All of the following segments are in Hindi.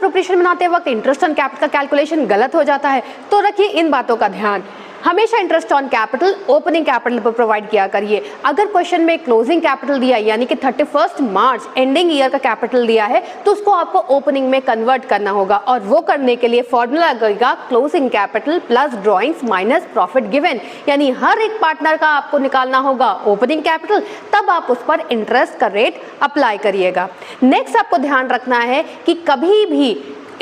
अप्रोप्रिएशन बनाते वक्त इंटरेस्ट ऑन कैपिटल का कैलकुलेशन गलत हो जाता है, तो रखिए इन बातों का ध्यान। हमेशा interest on capital opening capital पर प्रोवाइड किया करिए। अगर क्वेश्चन में क्लोजिंग कैपिटल दिया यानी कि 31 मार्च एंडिंग ईयर का कैपिटल दिया है तो उसको आपको ओपनिंग में कन्वर्ट करना होगा, और वो करने के लिए फॉर्मूला लगेगा closing capital plus drawings minus profit given, यानी हर एक पार्टनर का आपको निकालना होगा ओपनिंग कैपिटल, तब आप उस पर इंटरेस्ट का रेट अप्लाई करिएगा। नेक्स्ट आपको ध्यान रखना है कि कभी भी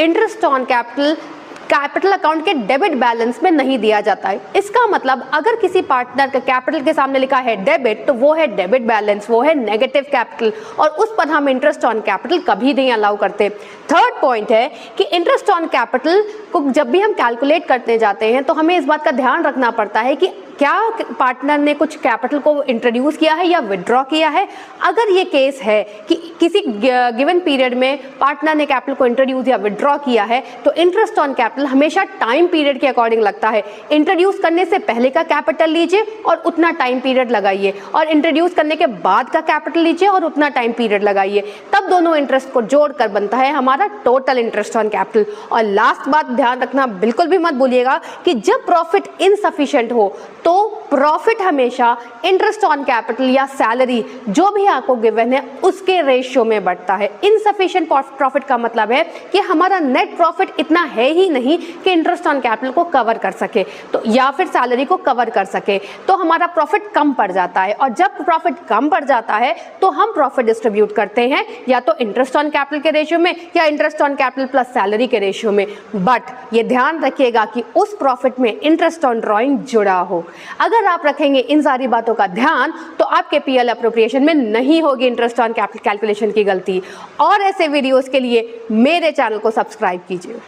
इंटरेस्ट ऑन कैपिटल अकाउंट के डेबिट बैलेंस में नहीं दिया जाता है। इसका मतलब अगर किसी पार्टनर का कैपिटल के सामने लिखा है डेबिट तो वो है डेबिट बैलेंस, वो है नेगेटिव कैपिटल, और उस पर हम इंटरेस्ट ऑन कैपिटल कभी नहीं अलाउ करते। थर्ड पॉइंट है कि इंटरेस्ट ऑन कैपिटल को जब भी हम कैलकुलेट करते जाते हैं तो हमें इस बात का ध्यान रखना पड़ता है कि क्या पार्टनर ने कुछ कैपिटल को इंट्रोड्यूस किया है या विड्रॉ किया है। अगर ये केस है कि किसी गिवन पीरियड में पार्टनर ने कैपिटल को इंट्रोड्यूस या विड्रॉ किया है तो इंटरेस्ट ऑन कैपिटल हमेशा टाइम पीरियड के अकॉर्डिंग लगता है। इंट्रोड्यूस करने से पहले का कैपिटल लीजिए और उतना टाइम पीरियड लगाइए, और इंट्रोड्यूस करने के बाद का कैपिटल लीजिए और उतना टाइम पीरियड लगाइए, तब दोनों इंटरेस्ट को जोड़कर बनता है हमारा टोटल इंटरेस्ट ऑन कैपिटल। और लास्ट बात ध्यान रखना, बिल्कुल भी मत भूलिएगा कि जब प्रॉफिट इनसफिशिएंट हो तो प्रॉफिट हमेशा इंटरेस्ट ऑन कैपिटल या सैलरी जो भी आपको गिवन है उसके रेशियो में बढ़ता है। इनसफिशिएंट प्रॉफिट का मतलब है कि हमारा नेट प्रॉफिट इतना है ही नहीं कि इंटरेस्ट ऑन कैपिटल को कवर कर सके तो या फिर सैलरी को कवर कर सके, तो हमारा प्रॉफिट कम पड़ जाता है। और जब प्रॉफिट कम पड़ जाता है तो हम प्रॉफिट डिस्ट्रीब्यूट करते हैं या तो इंटरेस्ट ऑन कैपिटल के रेशियो में या interest on capital plus salary के रेशियो में। बट ये ध्यान रखिएगा कि उस प्रॉफिट में इंटरेस्ट ऑन ड्रॉइंग जुड़ा हो। अगर आप रखेंगे इन सारी बातों का ध्यान तो आपके पीएल अप्रोप्रिएशन में नहीं होगी इंटरेस्ट ऑन कैपिटल कैलकुलेशन की गलती। और ऐसे वीडियोस के लिए मेरे चैनल को सब्सक्राइब कीजिए।